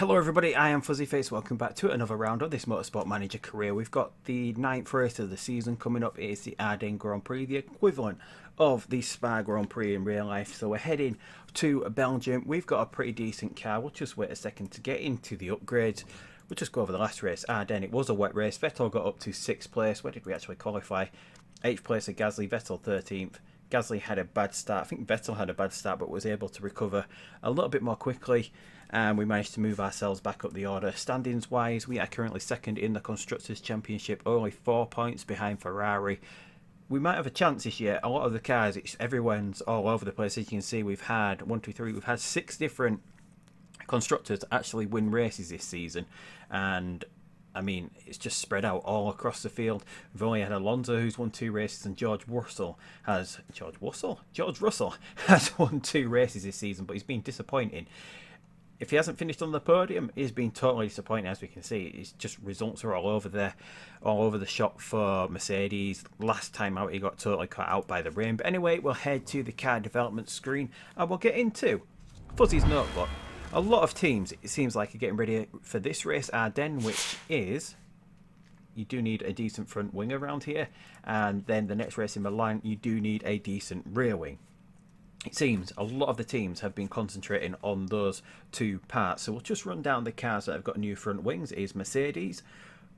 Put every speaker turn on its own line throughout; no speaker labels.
Hello everybody, I am Fuzzyface. Welcome back to another round of this Motorsport Manager career. We've got the 9th race of the season coming up. It is the Ardennes Grand Prix, the equivalent of the Spa Grand Prix in real life. So we're heading to Belgium. We've got a pretty decent car. We'll just wait a second to get into the upgrades. We'll just go over the last race, Ardennes. It was a wet race. Vettel got up to 6th place. Where did we actually qualify? 8th place of Gasly, Vettel 13th. Gasly had a bad start. I think Vettel had a bad start, but was able to recover a little bit more quickly. And we managed to move ourselves back up the order. Standings wise, we are currently second in the Constructors' Championship, only 4 points behind Ferrari. We might have a chance this year. A lot of the cars, everyone's all over the place. As you can see, we've had 6 different constructors actually win races this season. And I mean, it's just spread out all across the field. We've only had Alonso, who's won 2 races, and George Russell has won 2 races this season, but he's been disappointing. If he hasn't finished on the podium, he's been totally disappointing. As we can see, it's just results are all over there, all over the shop for Mercedes. Last time out, he got totally caught out by the rain. But anyway, we'll head to the car development screen and we'll get into Fuzzy's notebook. A lot of teams, it seems like, are getting ready for this race, Ardennes, which is, you do need a decent front wing around here. And then the next race in Milan, you do need a decent rear wing. It seems a lot of the teams have been concentrating on those 2 parts. So we'll just run down the cars that have got new front wings. It is Mercedes,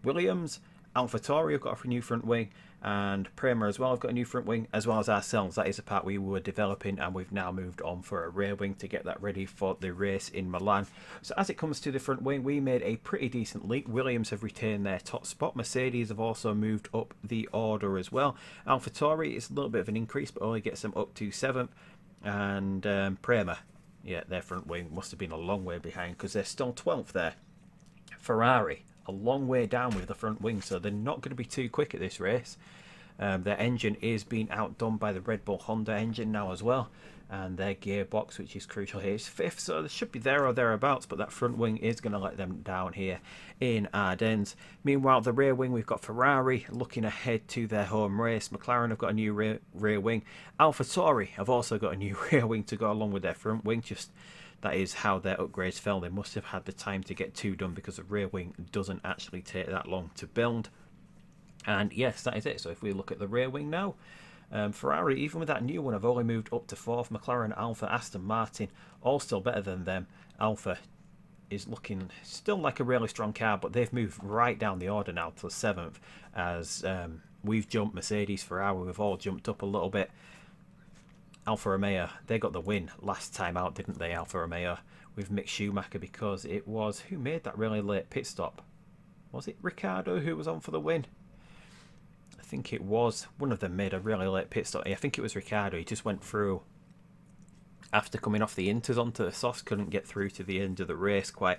Williams, AlphaTauri have got a new front wing, and Prema as well have got a new front wing, as well as ourselves. That is a part we were developing, and we've now moved on for a rear wing to get that ready for the race in Milan. So as it comes to the front wing, we made a pretty decent leap. Williams have retained their top spot. Mercedes have also moved up the order as well. AlphaTauri is a little bit of an increase, but only gets them up to 7th. And Prema, yeah, their front wing must have been a long way behind because they're still 12th there. Ferrari, a long way down with the front wing, so they're not going to be too quick at this race. Their engine is being outdone by the Red Bull Honda engine now as well. And their gearbox, which is crucial here, is 5th, so they should be there or thereabouts, but that front wing is going to let them down here in Ardennes. Meanwhile, the rear wing, we've got Ferrari looking ahead to their home race. McLaren have got a new rear wing. AlphaTauri have also got a new rear wing to go along with their front wing. Just that is how their upgrades fell. They must have had the time to get 2 done because the rear wing doesn't actually take that long to build. And yes, that is it. So if we look at the rear wing now, Ferrari, even with that new one, have only moved up to 4th. McLaren, Alfa, Aston Martin, all still better than them. Alfa is looking still like a really strong car, but they've moved right down the order now to 7th. As we've jumped, Mercedes, Ferrari, we've all jumped up a little bit. Alfa Romeo, they got the win last time out, didn't they, Alfa Romeo? With Mick Schumacher, because it was, who made that really late pit stop? Was it Ricciardo who was on for the win? I think it was. One of them made a really late pit stop. I think it was Ricciardo. He just went through after coming off the inters onto the softs. Couldn't get through to the end of the race quite.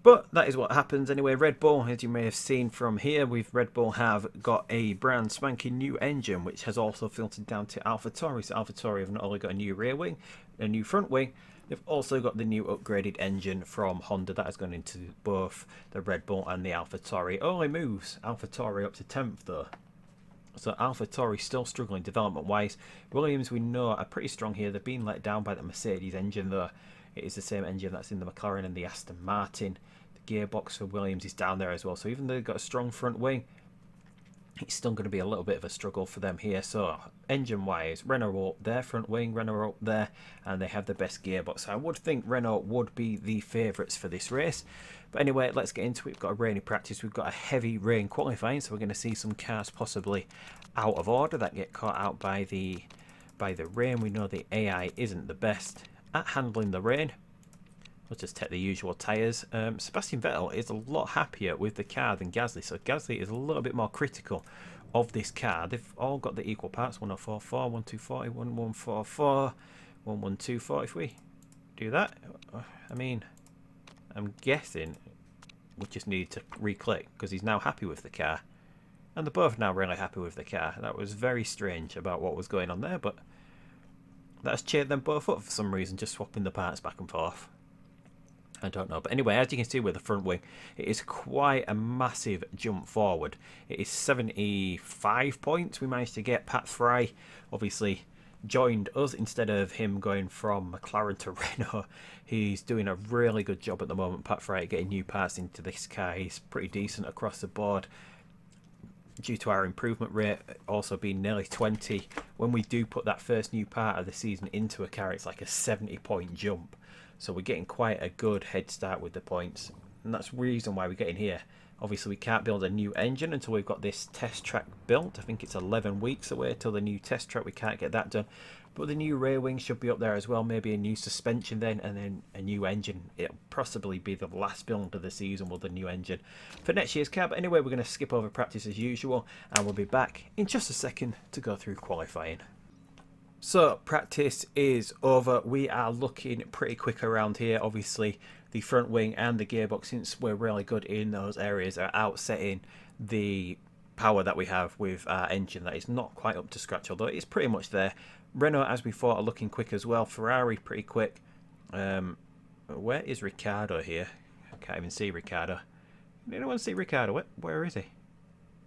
But that is what happens anyway. Red Bull, as you may have seen from here, Red Bull have got a brand spanking new engine, which has also filtered down to AlphaTauri. So AlphaTauri have not only got a new rear wing, a new front wing, they've also got the new upgraded engine from Honda that has gone into both the Red Bull and the AlphaTauri. Only moves AlphaTauri up to 10th though. So AlphaTauri still struggling development-wise. Williams, we know, are pretty strong here. They've been let down by the Mercedes engine, though. It is the same engine that's in the McLaren and the Aston Martin. The gearbox for Williams is down there as well. So even though they've got a strong front wing, it's still going to be a little bit of a struggle for them here. So engine-wise, Renault up there, front wing, Renault up there, and they have the best gearbox. So I would think Renault would be the favourites for this race. But anyway, let's get into it. We've got a rainy practice. We've got a heavy rain qualifying, so we're going to see some cars possibly out of order that get caught out by the rain. We know the AI isn't the best at handling the rain. We'll just take the usual tyres. Sebastian Vettel is a lot happier with the car than Gasly, so Gasly is a little bit more critical of this car. They've all got the equal parts, 1044, 1240, 1144, 1124. If we do that, I mean, I'm guessing we just need to re-click because he's now happy with the car. And they're both now really happy with the car. That was very strange about what was going on there, but that's cheered them both up for some reason, just swapping the parts back and forth. I don't know. But anyway, as you can see with the front wing, it is quite a massive jump forward. It is 75 points we managed to get. Pat Fry, obviously, joined us instead of him going from McLaren to Renault. He's doing a really good job at the moment. Pat Fry getting new parts into this car. He's pretty decent across the board. Due to our improvement rate also being nearly 20, when we do put that first new part of the season into a car, it's like a 70-point jump. So we're getting quite a good head start with the points, and that's the reason why we're getting here. Obviously, we can't build a new engine until we've got this test track built. I think it's 11 weeks away till the new test track. We can't get that done. But the new rear wing should be up there as well. Maybe a new suspension then, and then a new engine. It'll possibly be the last build of the season with the new engine for next year's car. But anyway, we're going to skip over practice as usual, and we'll be back in just a second to go through qualifying. So practice is over. We are looking pretty quick around here. Obviously, the front wing and the gearbox, since we're really good in those areas, are outsetting the power that we have with our engine that is not quite up to scratch, although it's pretty much there. Renault, as we thought, are looking quick as well. Ferrari pretty quick. Where is Ricciardo here? I can't even see Ricciardo. Did anyone see Ricciardo? Where is he?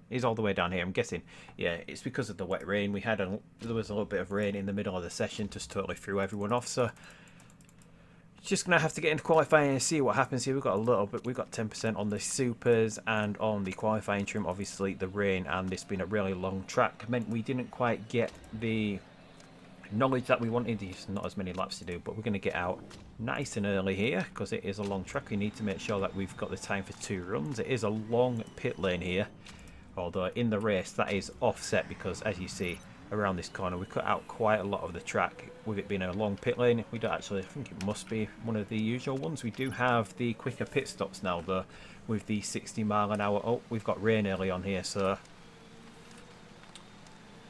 He's all the way down here, I'm guessing. Yeah, it's because of the wet rain. There was a little bit of rain in the middle of the session, just totally threw everyone off. So just gonna have to get into qualifying and see what happens here. We've got a little bit. We've got 10% on the supers and on the qualifying trim. Obviously, the rain and this being a really long track meant we didn't quite get the knowledge that we wanted. There's not as many laps to do, but we're going to get out nice and early here because it is a long track. We need to make sure that we've got the time for 2 runs. It is a long pit lane here, although in the race that is offset because, as you see around this corner, we cut out quite a lot of the track with it being a long pit lane. We don't actually, I think it must be one of the usual ones. We do have the quicker pit stops now though with the 60 mile an hour. Oh, we've got rain early on here, so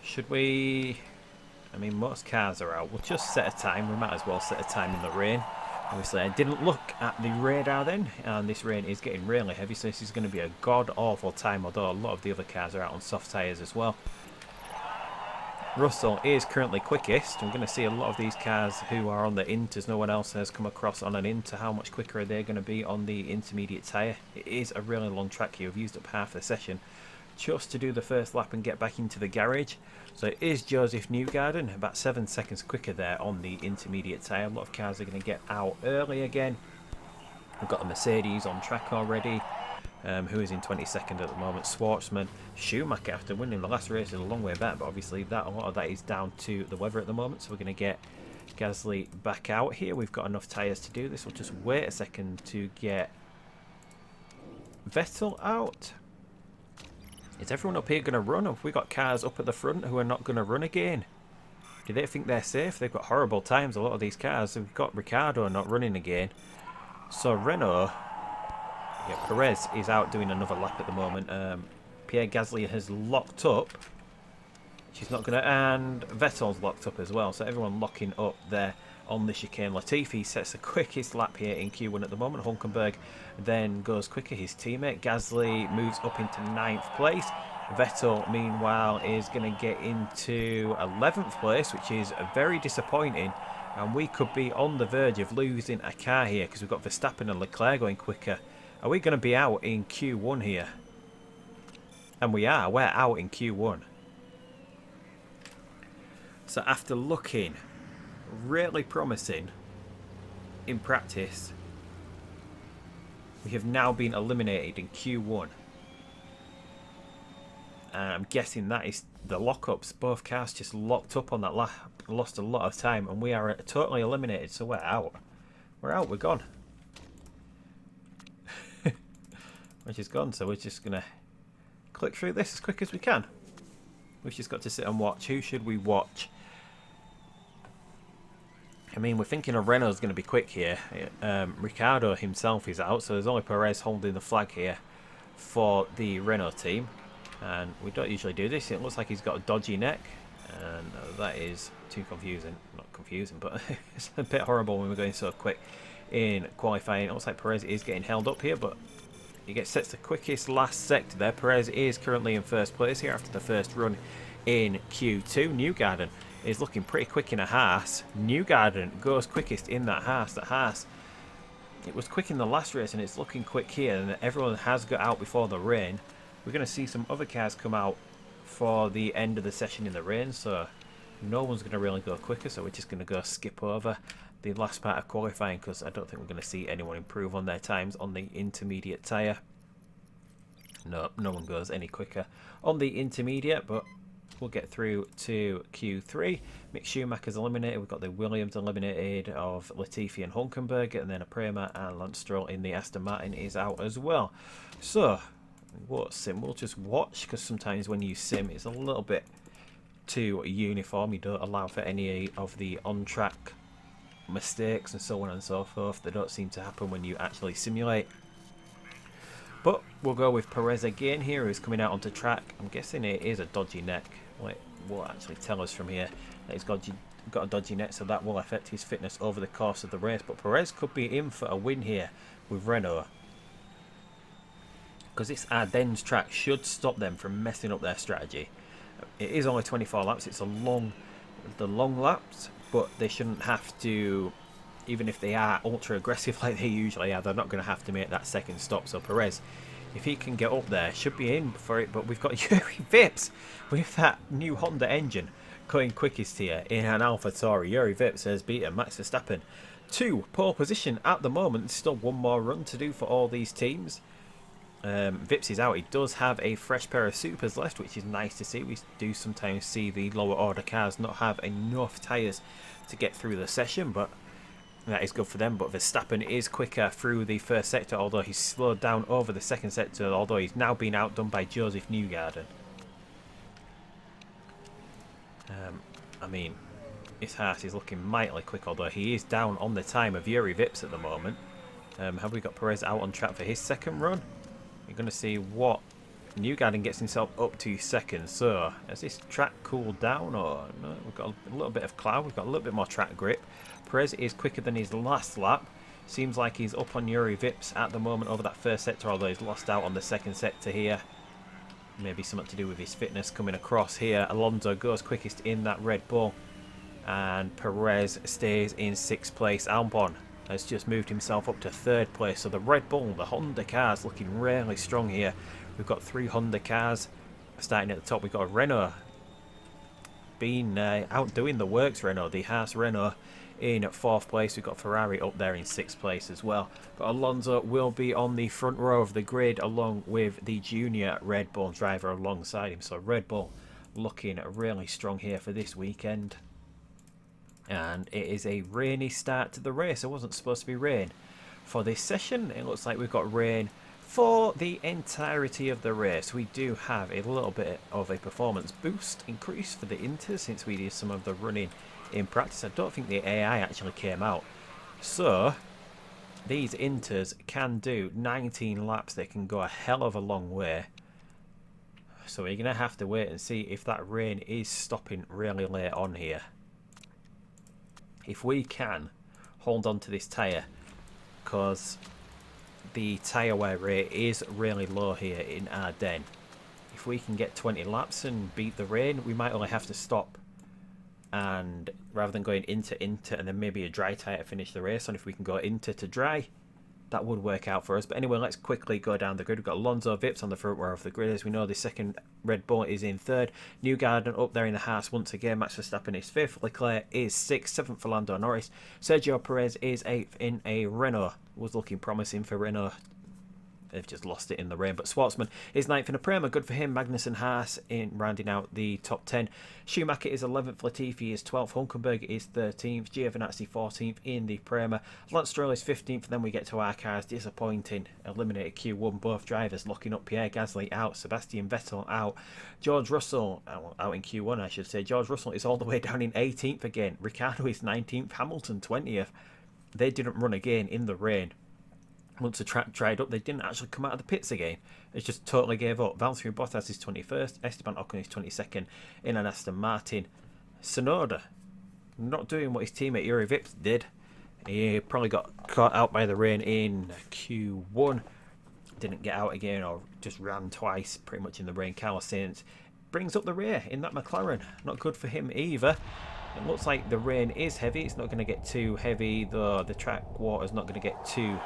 should we... I mean, most cars are out. We'll just set a time. We might as well set a time in the rain. Obviously, I didn't look at the radar then, and this rain is getting really heavy, so this is going to be a god-awful time, although a lot of the other cars are out on soft tyres as well. Russell is currently quickest. We're going to see a lot of these cars who are on the inters. No one else has come across on an inter. How much quicker are they going to be on the intermediate tyre? It is a really long track here. We've used up half the session just to do the first lap and get back into the garage. So it is Joseph Newgarden, about 7 seconds quicker there on the intermediate tyre. A lot of cars are going to get out early again. We've got the Mercedes on track already, who is in 22nd at the moment. Schwartzman, Schumacher, after winning the last race, is a long way back, but obviously a lot of that is down to the weather at the moment. So we're going to get Gasly back out here. We've got enough tyres to do this. We'll just wait a second to get Vettel out. Is everyone up here going to run? Have we got cars up at the front who are not going to run again? Do they think they're safe? They've got horrible times, a lot of these cars. We've got Ricciardo not running again. So Renault, yeah, Perez is out doing another lap at the moment. Pierre Gasly has locked up. She's not going to... And Vettel's locked up as well. So everyone locking up there on the chicane. Latifi sets the quickest lap here in Q1 at the moment. Hulkenberg then goes quicker. His teammate Gasly moves up into 9th place. Vettel, meanwhile, is going to get into 11th place, which is very disappointing. And we could be on the verge of losing a car here because we've got Verstappen and Leclerc going quicker. Are we going to be out in Q1 here? And we are. We're out in Q1. So after looking really promising in practice, we have now been eliminated in Q1. I'm guessing that is the lockups. Both cars just locked up on that lap, lost a lot of time, and we are totally eliminated. So we're out. We're out. We're gone. We're just gone. So we're just gonna click through this as quick as we can. We've just got to sit and watch. Who should we watch? I mean, we're thinking of Renault's going to be quick here. Ricciardo himself is out, so there's only Perez holding the flag here for the Renault team. And we don't usually do this. It looks like he's got a dodgy neck, and that is too confusing. Not confusing, but it's a bit horrible when we're going so quick in qualifying. It looks like Perez is getting held up here, but he sets the quickest last sector there. Perez is currently in first place here after the first run in Q2. Newgarden is looking pretty quick in a Haas. Newgarden goes quickest in that Haas. That Haas, it was quick in the last race and it's looking quick here, and everyone has got out before the rain. We're going to see some other cars come out for the end of the session in the rain, so no one's going to really go quicker, so we're just going to go skip over the last part of qualifying because I don't think we're going to see anyone improve on their times on the intermediate tyre. No one goes any quicker on the intermediate, but we'll get through to Q3. Mick Schumacher's eliminated. We've got the Williams eliminated of Latifi and Hulkenberg, and then Prema and Lance Stroll in the Aston Martin is out as well. So, what sim? We'll just watch, because sometimes when you sim, it's a little bit too uniform. You don't allow for any of the on-track mistakes and so on and so forth. They don't seem to happen when you actually simulate. But we'll go with Perez again here, who's coming out onto track. I'm guessing it is a dodgy neck. Wait, will actually tell us from here that he's got a dodgy neck, so that will affect his fitness over the course of the race. But Perez could be in for a win here with Renault, because this Ardennes track should stop them from messing up their strategy. It is only 24 laps. It's the long laps, but they shouldn't have to. Even if they are ultra aggressive like they usually are, they're not going to have to make that second stop. So Perez, if he can get up there, should be in for it. But we've got Yuri Vips with that new Honda engine going quickest here in an AlphaTauri. Yuri Vips has beaten Max Verstappen to pole position at the moment. Still one more run to do for all these teams. Vips is out. He does have a fresh pair of supers left, which is nice to see. We do sometimes see the lower order cars not have enough tyres to get through the session, but that is good for them. But Verstappen is quicker through the first sector, although he's slowed down over the second sector, although he's now been outdone by Joseph Newgarden. I mean, his Haas is looking mightily quick, although he is down on the time of Yuri Vips at the moment. Have we got Perez out on track for his second run? You're going to see what Newgarden gets himself up to second. So, has this track cooled down, or no? We've got a little bit of cloud. We've got a little bit more track grip. Perez is quicker than his last lap. Seems like he's up on Yuri Vips at the moment over that first sector, although he's lost out on the second sector here. Maybe something to do with his fitness coming across here. Alonso goes quickest in that Red Bull, and Perez stays in 6th place. Albon has just moved himself up to 3rd place. So the Red Bull, the Honda cars, looking really strong here. We've got 3 Honda cars starting at the top. We've got a Renault been outdoing the works. Renault, the Haas Renault, in 4th place. We've got Ferrari up there in 6th place as well. But Alonso will be on the front row of the grid along with the junior Red Bull driver alongside him. So Red Bull looking really strong here for this weekend. And it is a rainy start to the race. It wasn't supposed to be rain for this session. It looks like we've got rain for the entirety of the race. We do have a little bit of a performance boost increase for the Inters since we did some of the running in practice. I don't think the AI actually came out. So these Inters can do 19 laps. They can go a hell of a long way. So we're going to have to wait and see if that rain is stopping really late on here. If we can hold on to this tyre, because the tyre wear rate is really low here in Ardennes. If we can get 20 laps and beat the rain, we might only have to stop, and rather than going into and then maybe a dry tyre to finish the race on, if we can go into to dry, that would work out for us. But anyway, let's quickly go down the grid. We've got Alonso Vips on the front row of the grid. As we know, the second Red Bull is in 3rd. Newgarden up there in the Haas once again. Max Verstappen is 5th. Leclerc is 6th. 7th for Lando Norris. Sergio Perez is 8th in a Renault. Was looking promising for Renault. They've just lost it in the rain. But Schwartzman is 9th in a Prema. Good for him. Magnussen, Haas in rounding out the top 10. Schumacher is 11th. Latifi is 12th. Hulkenberg is 13th. Giovinazzi 14th in the Prema. Lance Stroll is 15th. And then we get to our cars. Disappointing. Eliminated Q1. Both drivers locking up. Pierre Gasly out. Sebastian Vettel out. George Russell out in Q1, I should say. George Russell is all the way down in 18th again. Ricciardo is 19th. Hamilton 20th. They didn't run again in the rain. Once the track dried up, they didn't actually come out of the pits again. It just totally gave up. Valtteri Bottas is 21st. Esteban Ocon is 22nd in an Aston Martin. Tsunoda not doing what his teammate Yuri Vips did. He probably got caught out by the rain in Q1. Didn't get out again, or just ran twice pretty much in the rain. Carlos Sainz brings up the rear in that McLaren. Not good for him either. It looks like the rain is heavy. It's not going to get too heavy, though the track water is not going to get too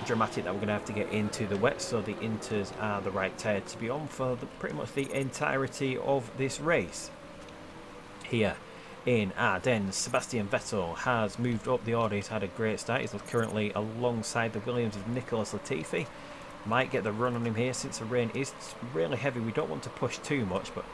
dramatic that we're going to have to get into the wet. So the Inters are the right tyre to be on for pretty much the entirety of this race here in Ardennes. Sebastian Vettel has moved up the order. He's had a great start. He's currently alongside the Williams of Nicholas Latifi. Might get the run on him here since the rain is really heavy. We don't want to push too much, but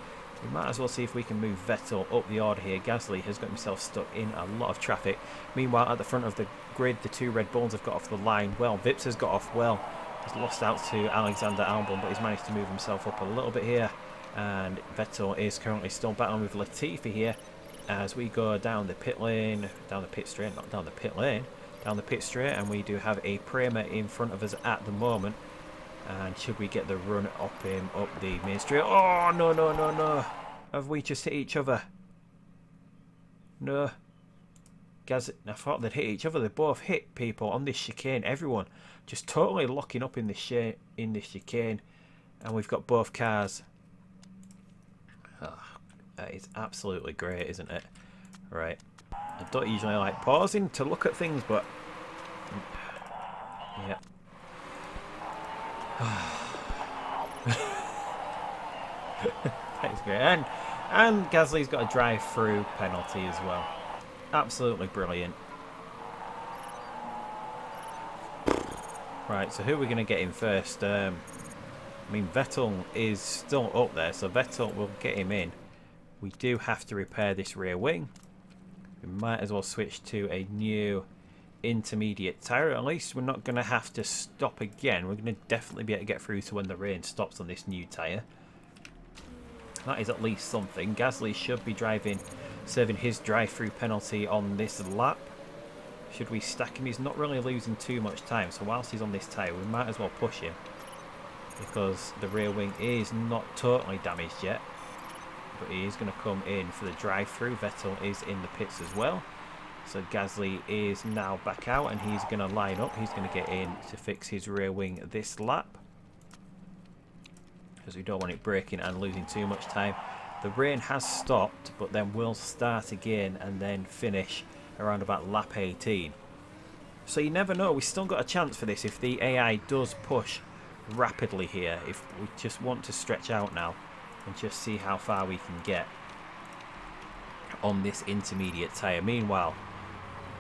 we might as well see if we can move Vettel up the order here. Gasly has got himself stuck in a lot of traffic. Meanwhile, at the front of the grid, the two Red Bulls have got off the line well. Vips has got off well. He's lost out to Alexander Albon, but he's managed to move himself up a little bit here. And Vettel is currently still battling with Latifi here as we go down the pit lane, down the pit straight, not down the pit lane, down the pit straight, and we do have a Prema in front of us at the moment. And should we get the run up him up the main straight? Oh, no, no, no, no. Have we just hit each other? No. I thought they'd hit each other. They both hit people on this chicane. Everyone just totally locking up in this chicane. And we've got both cars. Oh, that is absolutely great, isn't it? Right. I don't usually like pausing to look at things, but... yeah. That's great. And Gasly's got a drive-through penalty as well. Absolutely brilliant. Right, so who are we going to get in first? I mean, Vettel is still up there, so Vettel will get him in. We do have to repair this rear wing. We might as well switch to a new intermediate tyre. At least we're not going to have to stop again. We're going to definitely be able to get through to when the rain stops on this new tyre. That is at least something. Gasly should be serving his drive-through penalty on this lap. Should we stack him? He's not really losing too much time, so whilst he's on this tyre we might as well push him, because the rear wing is not totally damaged yet, but he is going to come in for the drive-through. Vettel is in the pits as well, so Gasly is now back out and he's going to line up. He's going to get in to fix his rear wing this lap, because we don't want it breaking and losing too much time. The rain has stopped, but then will start again and then finish around about lap 18. So you never know, we still got a chance for this if the AI does push rapidly here. If we just want to stretch out now and just see how far we can get on this intermediate tyre. Meanwhile,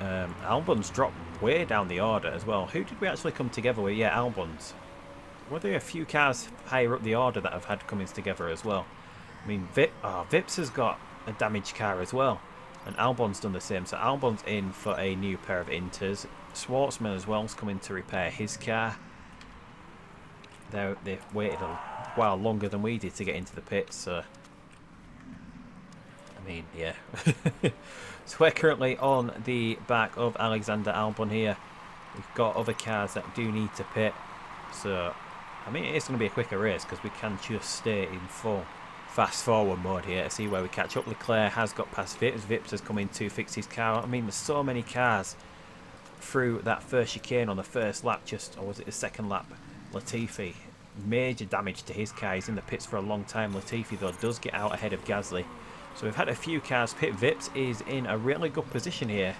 Albon's dropped way down the order as well. Who did we actually come together with? Yeah, Albon's. Were there a few cars higher up the order that have had comings together as well? I mean, Vips has got a damaged car as well, and Albon's done the same. So Albon's in for a new pair of Inters. Schwartzman as well is coming to repair his car. They've waited a while longer than we did to get into the pits, so I mean, yeah. So we're currently on the back of Alexander Albon here. We've got other cars that do need to pit, so I mean, it's going to be a quicker race because we can just stay in full fast forward mode here to see where we catch up. Leclerc has got past Vips. Vips has come in to fix his car. I mean, there's so many cars through that first chicane on the first lap, or was it the second lap? Latifi, major damage to his car. He's in the pits for a long time. Latifi, though, does get out ahead of Gasly. So we've had a few cars pit. Vips is in a really good position here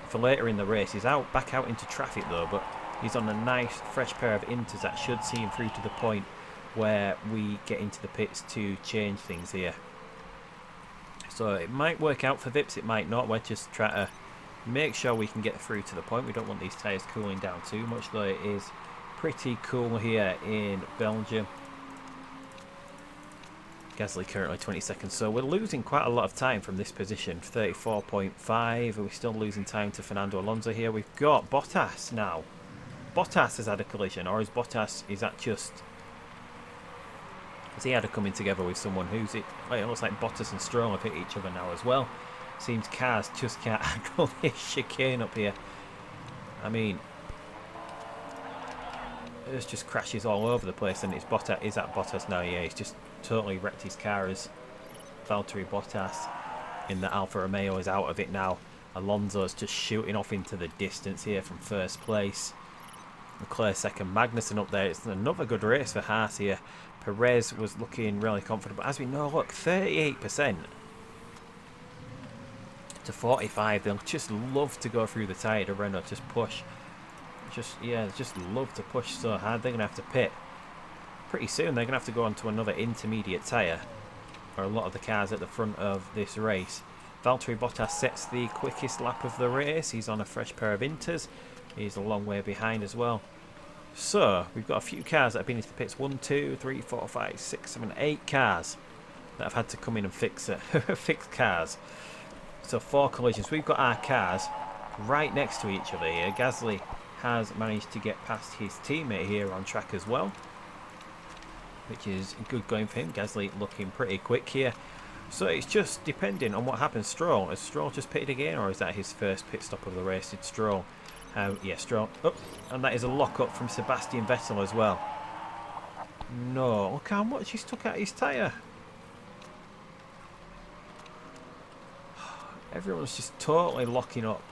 for later in the race. He's back out into traffic, though, but he's on a nice fresh pair of Inters that should see him through to the point where we get into the pits to change things here. So it might work out for Vips, it might not. We're just trying to make sure we can get through to the point. We don't want these tyres cooling down too much, though it is pretty cool here in Belgium. Gasly currently 20 seconds, so we're losing quite a lot of time from this position. 34.5. We're still losing time to Fernando Alonso here. We've got Bottas now. Bottas has had a collision, or is that just... Has he had a coming together with someone? Who's it? Well, it looks like Bottas and Stroll have hit each other now as well. Seems cars just can't handle this chicane up here. I mean, there's just crashes all over the place, and it's Bottas. Is that Bottas now? Yeah, he's just totally wrecked his car as Valtteri Bottas in the Alfa Romeo is out of it now. Alonso's just shooting off into the distance here from first place. Leclerc second, Magnussen up there. It's another good race for Haas here. Perez was looking really confident, but as we know, look, 38% to 45. They'll just love to go through the tyre to Renault, just push. Just love to push so hard. They're going to have to pit pretty soon. They're going to have to go onto another intermediate tyre or a lot of the cars at the front of this race. Valtteri Bottas sets the quickest lap of the race. He's on a fresh pair of Inters. He's a long way behind as well. So we've got a few cars that have been into the pits. 1, 2, 3, 4, 5, 6, 7, 8 cars that have had to come in and fix it. Fix cars. So 4 collisions. We've got our cars right next to each other here. Gasly has managed to get past his teammate here on track as well, which is good going for him. Gasly looking pretty quick here. So it's just depending on what happens. Stroll, has Stroll just pitted again, or is that his first pit stop of the race? Did Stroll? Yeah, Stroll. Oh, and that is a lock-up from Sebastian Vettel as well. No, look how much he's took out his tyre. Everyone's just totally locking up.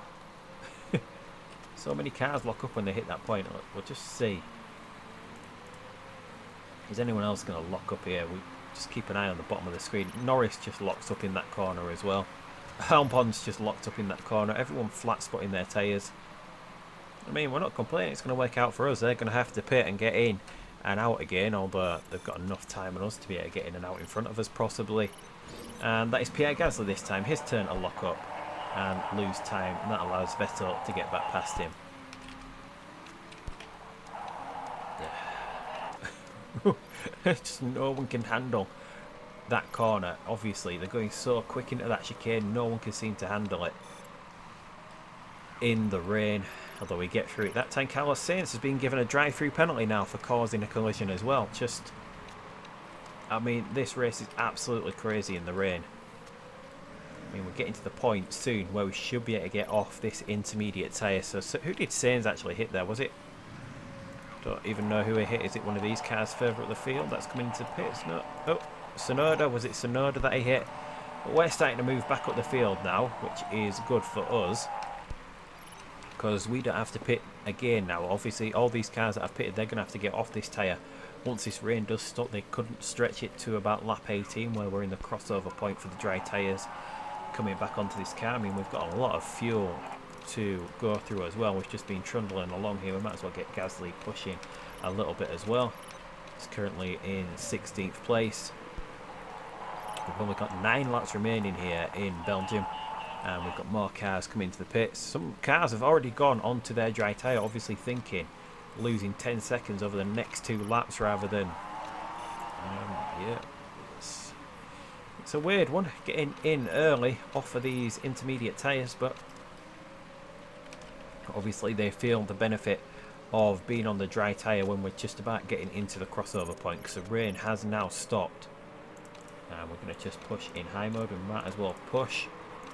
So many cars lock up when they hit that point. We'll just see. Is anyone else going to lock up here? We just keep an eye on the bottom of the screen. Norris just locks up in that corner as well. Albon's just locked up in that corner. Everyone flat spotting their tyres. I mean, we're not complaining. It's going to work out for us. They're going to have to pit and get in and out again, although they've got enough time on us to be able to get in and out in front of us possibly. And that is Pierre Gasly this time. His turn to lock up and lose time, and that allows Vettel to get back past him. Just no one can handle that corner. Obviously they're going so quick into that chicane, no one can seem to handle it in the rain, although we get through it. That time Carlos Sainz has been given a drive-through penalty now for causing a collision as well. Just, I mean, this race is absolutely crazy in the rain. I mean, we're getting to the point soon where we should be able to get off this intermediate tyre. So who did Sainz actually hit there? Was it? Don't even know who he hit. Is it one of these cars further up the field that's coming into the pits? No. Oh, Tsunoda. Was it Tsunoda that he hit? But we're starting to move back up the field now, which is good for us, because we don't have to pit again now. Obviously, all these cars that have pitted, they're going to have to get off this tyre. Once this rain does stop, they couldn't stretch it to about lap 18, where we're in the crossover point for the dry tyres coming back onto this car. I mean, we've got a lot of fuel to go through as well. We've just been trundling along here. We might as well get Gasly pushing a little bit as well. He's currently in 16th place. We've only got 9 laps remaining here in Belgium, and we've got more cars coming into the pits. Some cars have already gone onto their dry tyre, obviously thinking losing 10 seconds over the next 2 laps rather than yeah, it's a weird one, getting in early off of these intermediate tyres, but obviously they feel the benefit of being on the dry tyre when we're just about getting into the crossover point, because the rain has now stopped. And we're going to just push in high mode. We might as well push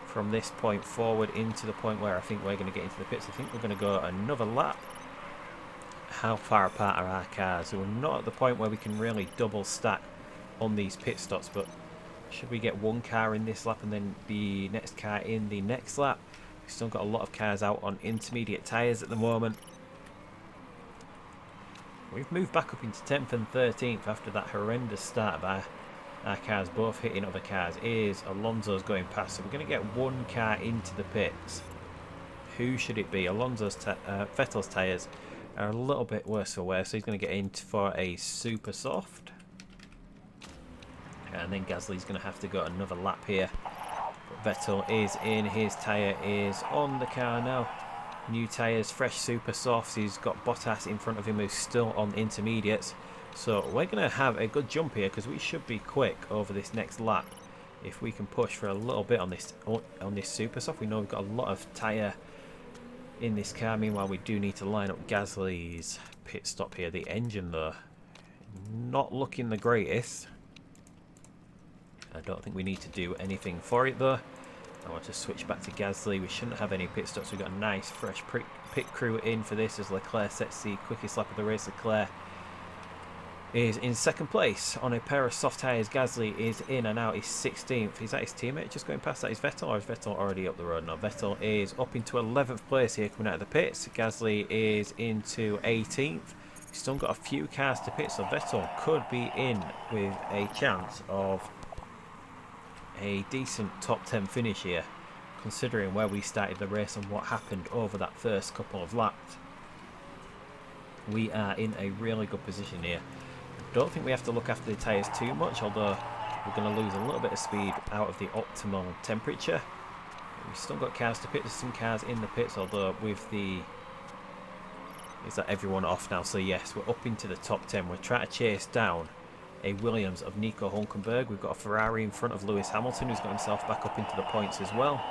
from this point forward into the point where I think we're going to get into the pits. I think we're going to go another lap. How far apart are our cars? So we're not at the point where we can really double stack on these pit stops, but should we get one car in this lap and then the next car in the next lap? We've still got a lot of cars out on intermediate tyres at the moment. We've moved back up into 10th and 13th after that horrendous start by our cars both hitting other cars. Is Alonso's going past, so we're going to get one car into the pits. Who should it be? Vettel's tyres are a little bit worse for wear, so he's going to get in for a super soft, and then Gasly's going to have to go another lap here. But Vettel is in, his tyre is on the car now. New tyres, fresh super softs. He's got Bottas in front of him who's still on intermediates. So we're going to have a good jump here, because we should be quick over this next lap if we can push for a little bit on this super soft. We know we've got a lot of tyre in this car. Meanwhile, we do need to line up Gasly's pit stop here. The engine though, not looking the greatest. I don't think we need to do anything for it though. I want to switch back to Gasly. We shouldn't have any pit stops. We've got a nice fresh pit crew in for this as Leclerc sets the quickest lap of the race. Leclerc is in second place on a pair of soft tyres. Gasly is in and out. He's 16th. Is that his teammate just going past that? Is Vettel, or is Vettel already up the road? No, Vettel is up into 11th place here coming out of the pits. Gasly is into 18th. He's still got a few cars to pit, so Vettel could be in with a chance of a decent top 10 finish here, considering where we started the race and what happened over that first couple of laps. We are in a really good position here. Don't think we have to look after the tyres too much, although we're going to lose a little bit of speed out of the optimal temperature. We've still got cars to pit. There's some cars in the pits, although with the... Is that everyone off now? So yes, we're up into the top 10. We're trying to chase down a Williams of Nico Hulkenberg. We've got a Ferrari in front of Lewis Hamilton, who's got himself back up into the points as well.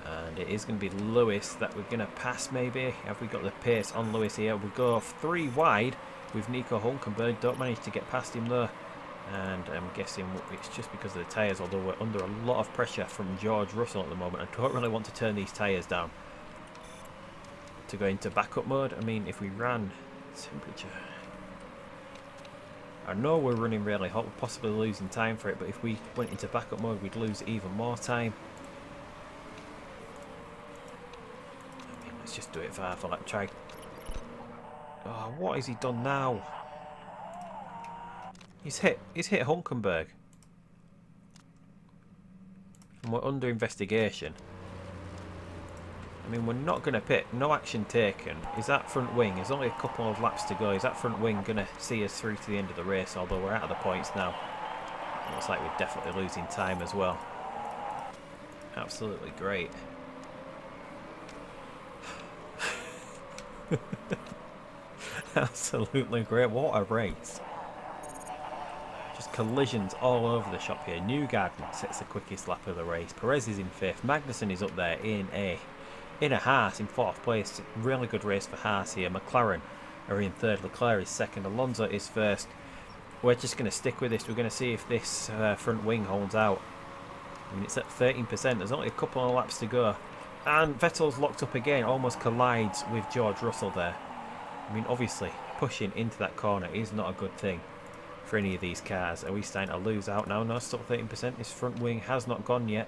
And it is going to be Lewis that we're going to pass, maybe. Have we got the pace on Lewis here? We go 3 wide with Nico Hulkenberg. Don't manage to get past him there. And I'm guessing it's just because of the tyres, although we're under a lot of pressure from George Russell at the moment. I don't really want to turn these tyres down to go into backup mode. I mean, if we ran temperature, I know we're running really hot, we're possibly losing time for it, but if we went into backup mode, we'd lose even more time. I mean, let's just do it for like try. Oh, what has he done now? He's hit Hulkenberg. And we're under investigation. I mean, we're not going to pit. No action taken. Is that front wing? There's only a couple of laps to go. Is that front wing going to see us through to the end of the race? Although we're out of the points now. Looks like we're definitely losing time as well. Absolutely great. Absolutely great. What a race. Just collisions all over the shop here. Newgarden sets the quickest lap of the race. Perez is in 5th. Magnussen is up there in a Haas in 4th place. Really good race for Haas here. McLaren are in 3rd. Leclerc is 2nd. Alonso is 1st. We're just going to stick with this. We're going to see if this front wing holds out. I mean, it's at 13%. There's only a couple of laps to go. And Vettel's locked up again. Almost collides with George Russell there. I mean, obviously, pushing into that corner is not a good thing for any of these cars. Are we starting to lose out now? No, still 13%. This front wing has not gone yet.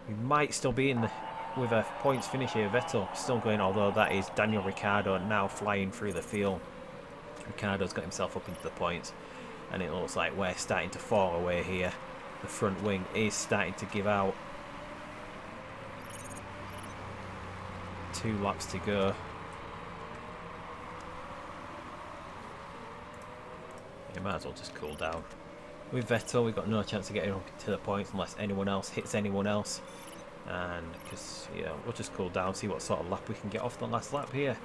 We might still be in the... with a points finish here. Vettel still going, although that is Daniel Ricciardo now flying through the field. Ricciardo's got himself up into the points, and it looks like we're starting to fall away here. The front wing is starting to give out. 2 laps to go. You might as well just cool down. With Vettel, we've got no chance of getting up to the points unless anyone else hits anyone else. And because, yeah, we'll just cool down, see what sort of lap we can get off the last lap here.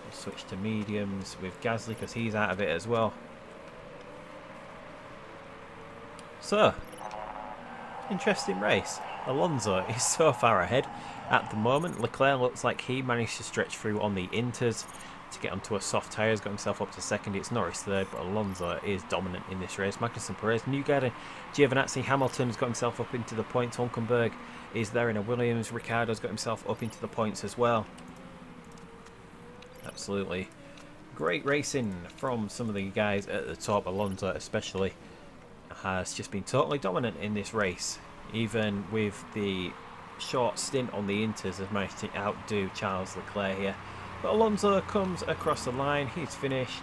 We'll switch to mediums with Gasly because he's out of it as well. So, interesting race. Alonso is so far ahead at the moment. Leclerc looks like he managed to stretch through on the inters to get onto a soft tyre. He's got himself up to 2nd. It's Norris 3rd, but Alonso is dominant in this race. Magnussen, Perez, Newgarden, Giovinazzi, Hamilton's got himself up into the points. Hulkenberg is there in a Williams. Ricciardo's got himself up into the points as well. Absolutely great racing from some of the guys at the top. Alonso especially has just been totally dominant in this race. Even with the short stint on the inters, has managed to outdo Charles Leclerc here. But Alonso comes across the line. He's finished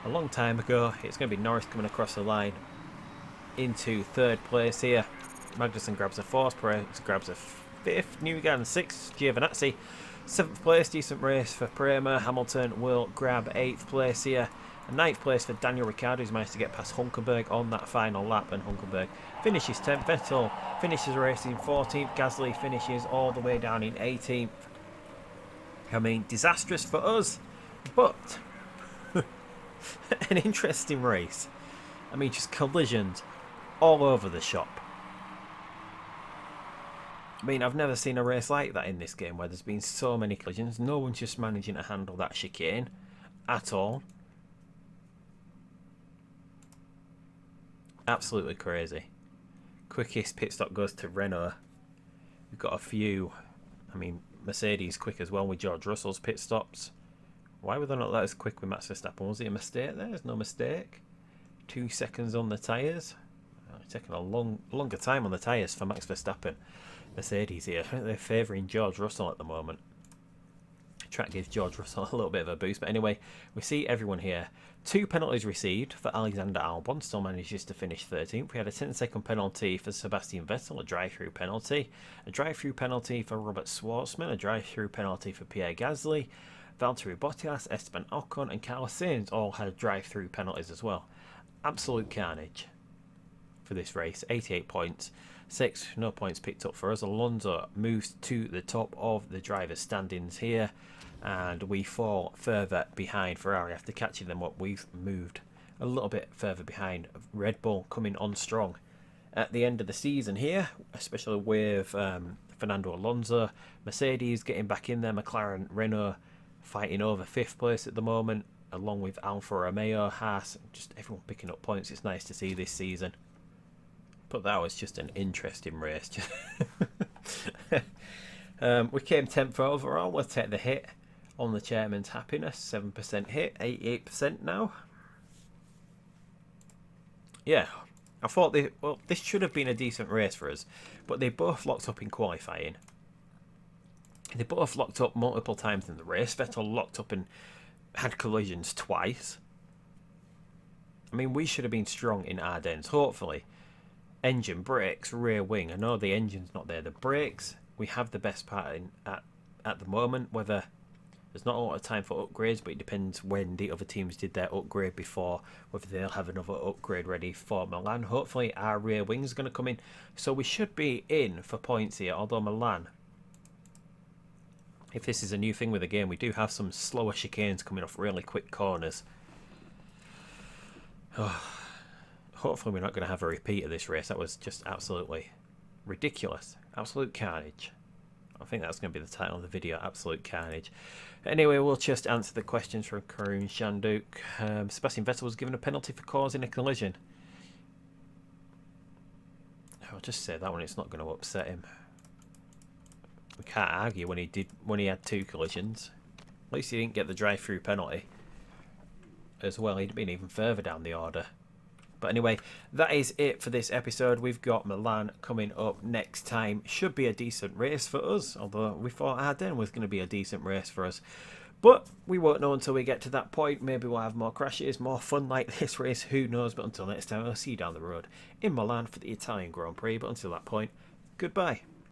a long time ago. It's going to be Norris coming across the line into 3rd place here. Magnussen grabs a 4th. Perez grabs a 5th. Newgarden 6th. Giovinazzi 7th place. Decent race for Prema. Hamilton will grab 8th place here. And 9th place for Daniel Ricciardo, who's managed to get past Hulkenberg on that final lap. And Hulkenberg finishes 10th. Vettel finishes the race in 14th. Gasly finishes all the way down in 18th. I mean, disastrous for us, but an interesting race. I mean, just collisions all over the shop. I mean, I've never seen a race like that in this game where there's been so many collisions. No one's just managing to handle that chicane at all. Absolutely crazy. Quickest pit stop goes to Renault. We've got a few, I mean, Mercedes quick as well with George Russell's pit stops. Why were they not that as quick with Max Verstappen? Was it a mistake there? There's no mistake. 2 seconds on the tyres. Taking a longer time on the tyres for Max Verstappen. Mercedes here. I think they're favouring George Russell at the moment. Track gives George Russell a little bit of a boost. But anyway, we see everyone here. 2 penalties received for Alexander Albon. Still manages to finish 13th. We had a 10-second penalty for Sebastian Vettel. A drive-through penalty. A drive-through penalty for Robert Schwartzman. A drive-through penalty for Pierre Gasly. Valtteri Bottas, Esteban Ocon and Carlos Sainz all had drive-through penalties as well. absolute carnage for this race. 88 points, 6 no points picked up for us. Alonso moves to the top of the drivers' standings here, and we fall further behind Ferrari after catching them up. We've moved a little bit further behind Red Bull, coming on strong at the end of the season here, especially with Fernando Alonso. Mercedes getting back in there, McLaren, Renault fighting over 5th place at the moment, along with Alfa Romeo, Haas, just everyone picking up points. It's nice to see this season. But that was just an interesting race. We came 10th overall. We'll take the hit on the chairman's happiness. 7% hit, 88% now. Yeah, I thought this should have been a decent race for us, but they both locked up in qualifying. They both locked up multiple times in the race. Vettel locked up and had collisions twice. I mean, we should have been strong in Ardennes, hopefully. Engine, brakes, rear wing. I know the engine's not there. The brakes, we have the best part in at the moment. Whether there's not a lot of time for upgrades, but it depends when the other teams did their upgrade before, whether they'll have another upgrade ready for Milan. Hopefully our rear wing's going to come in, so we should be in for points here. Although Milan, if this is a new thing with the game, we do have some slower chicanes coming off really quick corners. Hopefully we're not going to have a repeat of this race. That was just absolutely ridiculous. Absolute carnage. I think that's going to be the title of the video, Absolute Carnage. Anyway, we'll just answer the questions from Karun Shanduk. Sebastian Vettel was given a penalty for causing a collision. I'll just say that one, it's not going to upset him. We can't argue when he had 2 collisions. At least he didn't get the drive-through penalty as well. He'd been even further down the order. But anyway, that is it for this episode. We've got Milan coming up next time. Should be a decent race for us, although we thought Ardennes was going to be a decent race for us. But we won't know until we get to that point. Maybe we'll have more crashes, more fun like this race. Who knows? But until next time, I'll see you down the road in Milan for the Italian Grand Prix. But until that point, goodbye.